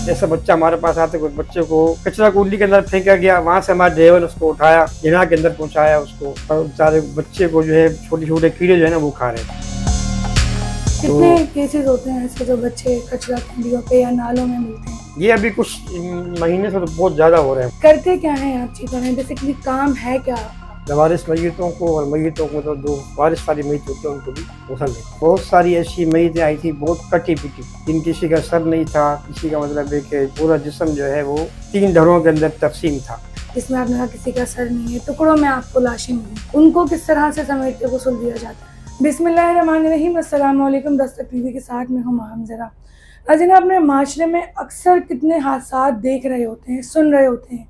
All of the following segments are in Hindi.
जैसे बच्चा हमारे पास आते कुछ बच्चे को कचरा कुंडी के अंदर फेंका गया, वहाँ से हमारे ड्राइवर उसको उठाया, जिना के अंदर पहुँचाया उसको, और सारे बच्चे को जो है छोटे छोटे कीड़े जो है ना वो खा रहे थे। कितने केसेस होते हैं ऐसे जो बच्चे कचरा कुंडियों पे या नालों में मिलते हैं? ये अभी कुछ महीने से तो बहुत ज्यादा हो रहे हैं। करते क्या है आप चीज़ों में, बेसिकली काम है क्या? लवारिस मैयतों को और मैयतों को तो जो वारिस वाली मैयत होती है उनको भी गसल देते। बहुत सारी ऐसी मैयतें आई थी बहुत कटी पिटी, जिन किसी का सर नहीं था, किसी का मतलब है कि पूरा जिस्म जो है वो 3 धड़ों के अंदर तकसीम था। जिसमें आपने कहा किसी का सर नहीं है, टुकड़ों में आपको लाशें मिली, उनको किस तरह से समेट के गसल दिया जाता है? बिस्मिल्लाहिर्रहमानिर्रहीम, अस्सलाम वालेकुम। दस्तक टीवी के साथ में हूँ हमज़रा। नाज़रीन, अपने माशरे में अक्सर कितने हादसा देख रहे होते हैं, सुन रहे होते हैं,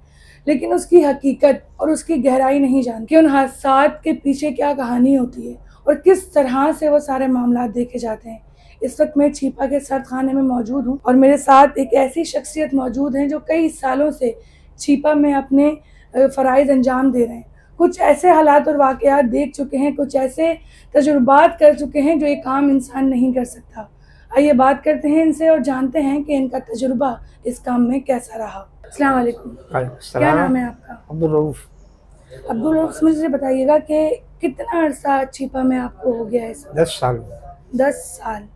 लेकिन उसकी हकीकत और उसकी गहराई नहीं जानते कि उन हादसा के पीछे क्या कहानी होती है और किस तरह से वो सारे मामला देखे जाते हैं। इस वक्त मैं छीपा के सर्द खाने में मौजूद हूँ और मेरे साथ एक ऐसी शख्सियत मौजूद हैं जो कई सालों से छीपा में अपने फ़राइज़ अंजाम दे रहे हैं। कुछ ऐसे हालात और वाक़यात देख चुके हैं, कुछ ऐसे तजुर्बात कर चुके हैं जो एक आम इंसान नहीं कर सकता। आइए बात करते हैं इनसे और जानते हैं कि इनका तजुर्बा इस काम में कैसा रहा। अस्सलाम वालेकुम। क्या नाम है आपका? अब्दुल रऊफ। अब्दुल रऊफ, मुझे बताइएगा कि कितना अरसा छीपा में आपको हो गया है? 10 साल। 10 साल।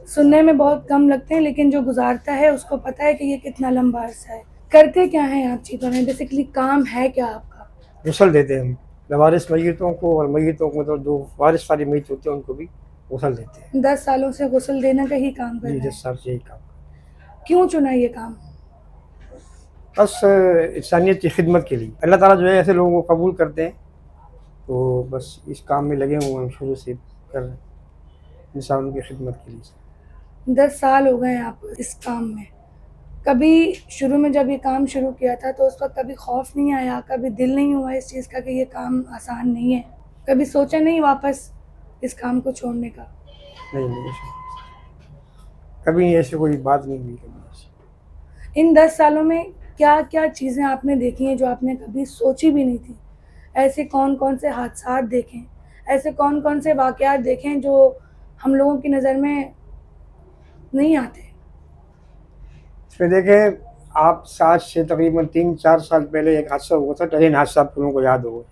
सुनने में बहुत कम लगते हैं, लेकिन जो गुजारता है उसको पता है कि ये कितना लंबा अरसा है। करते क्या हैं आप छीपा में, बेसिकली काम है क्या आपका? गसल देते हैं हम लवारिस मैयतों को और मैयतों को मतलब जो वारिस वाली मैयत होती है उनको भी गसल देते हैं। 10 सालों से गसल देने का ही काम कर रहे हैं? 10 साल से यही काम। क्यों चुना ये काम? बस इंसानियत की खिदमत के लिए। अल्लाह ताला जो है ऐसे लोगों को कबूल करते हैं, तो बस इस काम में लगे हुए हम शुरू से कर रहे हैं, इंसानों की खिदमत के लिए। 10 साल हो गए आप इस काम में। कभी शुरू में जब ये काम शुरू किया था तो उस वक्त कभी खौफ नहीं आया, कभी दिल नहीं हुआ इस चीज़ का कि ये काम आसान नहीं है? कभी सोचा नहीं वापस इस काम को छोड़ने का? नहीं, कभी ऐसी कोई बात नहीं हुई कभी। इन 10 सालों में क्या क्या चीज़ें आपने देखी हैं जो आपने कभी सोची भी नहीं थी? ऐसे कौन कौन से हादसा देखें, ऐसे कौन कौन से वाक़यात देखें जो हम लोगों की नज़र में नहीं आते? इसमें देखें, आप आज से तकरीबन 3-4 साल पहले एक हादसा हुआ था, ट्रेन हादसा, आप लोगों को याद होगा,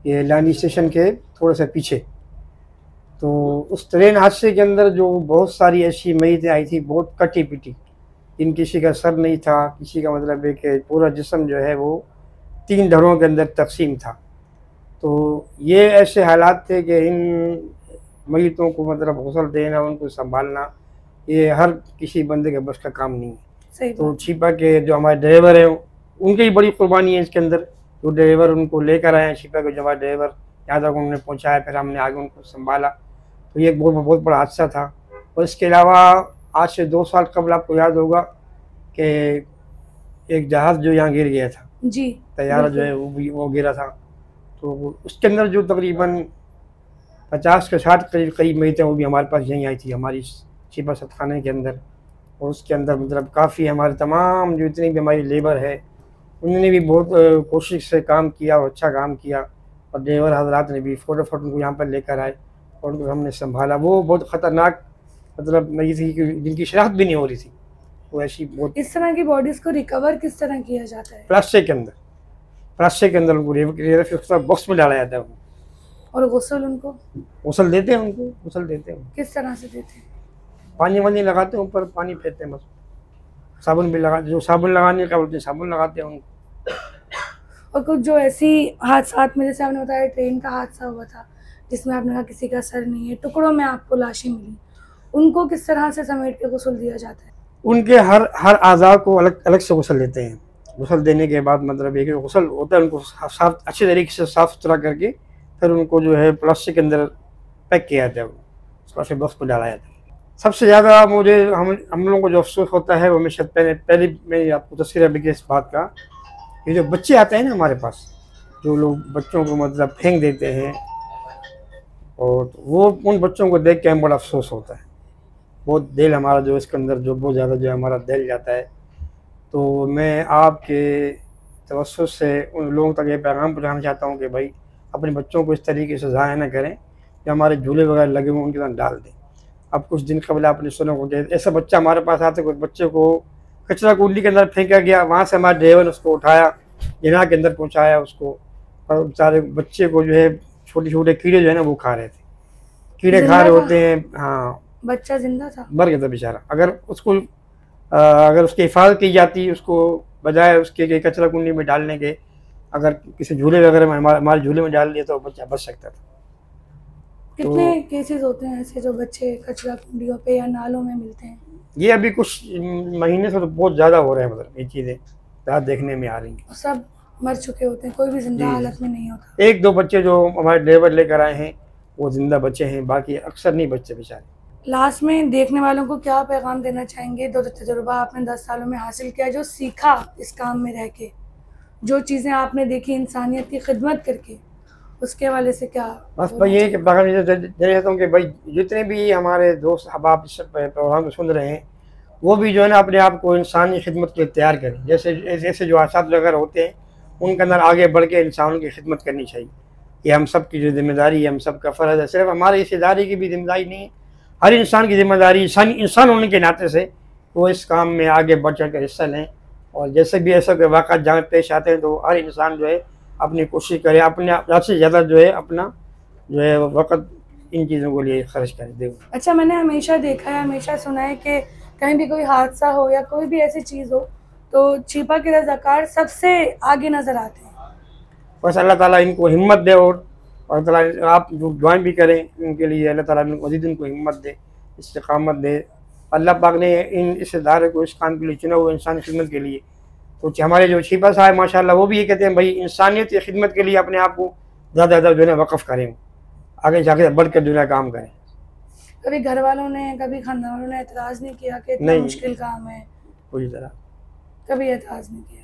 ये लानी स्टेशन के थोड़े से पीछे। तो उस ट्रेन हादसे के अंदर जो बहुत सारी ऐसी मैयतें आई थी बहुत कटी पिटी, जिन किसी का सर नहीं था, किसी का मतलब है कि पूरा जिस्म जो है वो 3 धड़ों के अंदर तकसीम था। तो ये ऐसे हालात थे कि इन मैयतों को मतलब गसल देना, उनको संभालना, ये हर किसी बंदे के बस का काम नहीं है। तो छीपा के जो हमारे ड्राइवर हैं उनकी बड़ी कुर्बानी है इसके अंदर। जो ड्राइवर उनको लेकर आए हैं, छीपा के जो हमारे ड्राइवर यहाँ तक उन्होंने पहुँचाया, फिर हमने आगे उनको संभाला। तो ये बहुत बड़ा हादसा था। और इसके अलावा आज से 2 साल कबल आपको याद होगा कि एक जहाज़ जो यहाँ गिर गया था जी, तैयारा जो है वो गिरा था। तो उसके अंदर जो तकरीबन 50 से 60 करीब मैयतें वो भी हमारे पास यहीं आई थी, हमारी छीपा सदखाने के अंदर। और उसके अंदर मतलब काफ़ी हमारे तमाम जो इतनी भी हमारी लेबर है उन्होंने भी बहुत कोशिश से काम किया और अच्छा काम किया। और ड्राइवर हजरात ने भी फ़ोटो उनको यहाँ पर लेकर आए और उनको हमने संभाला। वो बहुत ख़तरनाक मतलब मैयत थी कि जिनकी शनाख्त भी नहीं हो रही थी। वो ऐसी बहुत। इस तरह की बॉडीज़ को रिकवर किस तरह किया जाता है? प्लास्टिक के अंदर उनको बॉक्स में डाला जाता है और गसल उनको गसल देते हैं, उनको गसल देते हैं। किस तरह से देते हैं? पानी वानी लगाते हैं, ऊपर पानी फेंकते हैं, बस साबुन भी लगा, जो साबुन लगाने का बोलते हैं साबुन लगाते हैं उनको। और कुछ जो ऐसी हादसा में, जैसे आपने बताया ट्रेन का हादसा हुआ था जिसमें आपने कहा किसी का सर नहीं है, टुकड़ों में आपको लाशें मिली, उनको किस तरह से समेट के गसल दिया जाता है? उनके हर आज़ा को अलग अलग से गसल देते हैं। गसल देने के बाद मतलब एक गसल होता है, उनको साफ अच्छे तरीके से साफ़ सुथरा करके फिर उनको जो है प्लास्टिक के अंदर पैक किया जाता है, उसका फिर बॉक्स पर डाला जाता है। सबसे ज़्यादा मुझे हम लोगों को जो अफसोस होता है वो हमेशा पहले मैं आपको तस्वीर अभी इस बात का, ये जो बच्चे आते हैं ना हमारे पास, जो लोग बच्चों को मतलब फेंक देते हैं, और वो उन बच्चों को देख के हमें बड़ा अफसोस होता है। बहुत दिल हमारा जो इसके अंदर जो बहुत ज़्यादा जो हमारा दिल जाता है। तो मैं आपके तवज्जुह से उन लोगों तक ये पैगाम पहुँचाना चाहता हूँ कि भाई अपने बच्चों को इस तरीके से ज़ाया ना करें कि हमारे झूले वगैरह लगे हुए उनके साथ डाल दें। अब कुछ दिन कबल आपने सुना होगा ऐसा बच्चा हमारे पास आते कुछ बच्चे को कचरा कुंडी के अंदर फेंका गया, वहाँ से हमारे ड्राइवर ने उसको उठाया, जिना के अंदर पहुँचाया उसको। और बेचारे बच्चे को जो है छोटे छोटे कीड़े जो है ना वो खा रहे थे, कीड़े खा रहे होते हैं। हाँ, बच्चा जिंदा था, मर गया था बेचारा। अगर उसको अगर उसकी हिफाजत की जाती, उसको बजाय उसके के कचरा कुंडी में डालने के अगर किसी झूले वगैरह में हमारे झूले में डाल दिया तो बच्चा बच सकता था। कितने केसेस होते हैं ऐसे जो बच्चे कचरा कुंडियों पे या नालों में मिलते हैं? ये अभी कुछ महीने से तो बहुत ज़्यादा हो रहे हैं, मतलब ये चीज़ें ज़्यादा देखने में आ रही हैं। सब मर चुके होते हैं, कोई भी जिंदा हालत में नहीं होता। एक दो बच्चे जो हमारे ड्राइवर लेकर आए हैं वो जिंदा बच्चे हैं, बाकी अक्सर नहीं बच्चे बेचारे। लास्ट में देखने वालों को क्या पैगाम देना चाहेंगे? जो तजुर्बा आपने 10 सालों में हासिल किया, जो सीखा इस काम में रह के, जो चीज़ें आपने देखी इंसानियत की खिदमत करके, उसके हवाले से क्या? बस भाई ये कि पैगाम देना चाहता हूँ कि भाई जितने भी हमारे दोस्त अब इस प्रोग्राम को सुन रहे हैं वो भी जो है ना अपने आप को इंसानी खिदमत के लिए तैयार करें। जैसे जैसे जो आसाद वगैरह होते हैं उनके अंदर आगे बढ़ के इंसानों की खिदमत करनी चाहिए। ये हम सब की जो जिम्मेदारी है, हम सब का फ़र्ज़ है। सिर्फ हमारे इस इदारे की भी जिम्मेदारी नहीं है, हर इंसान की जिम्मेदारी, इंसान होने के नाते से वो इस काम में आगे बढ़ चढ़ कर हिस्सा लें। और जैसे भी ऐसा कोई वाक़ा जहाँ पेश आते हैं तो हर इंसान जो है अपनी कोशिश करे, अपने ज़्यादा से ज़्यादा जो है अपना जो है वक़्त इन चीज़ों के लिए खर्च करें। देखो अच्छा, मैंने हमेशा देखा है, हमेशा सुना है कि कहीं भी कोई हादसा हो या कोई भी ऐसी चीज़ हो तो छिपा के रज़ाकार सबसे आगे नज़र आते हैं। बस अल्लाह ताला इनको हिम्मत दे और अल्लाह ताला आप जो दुआएं भी करें उनके लिए, अल्लाह ताला मज़ीद इनको हिम्मत दे, इस्तिक़ामत दे। अल्लाह पाक ने इस इदारे को इस काम के लिए चुना हुआ इंसानी खिदमत के लिए। तो हमारे जो छिपा साहब माशाल्लाह वो भी ये कहते हैं भाई इंसानियत की खिदमत के लिए अपने आप को ज़्यादा ज़्यादा जो है वक़्फ़ करें, आगे जाके बढ़ कर जो है काम करें। कभी घर वालों ने, कभी खानदान वालों ने एतराज़ नहीं किया कि इतना नहीं, मुश्किल काम है? पूरी तरह कभी एतराज़ नहीं किया?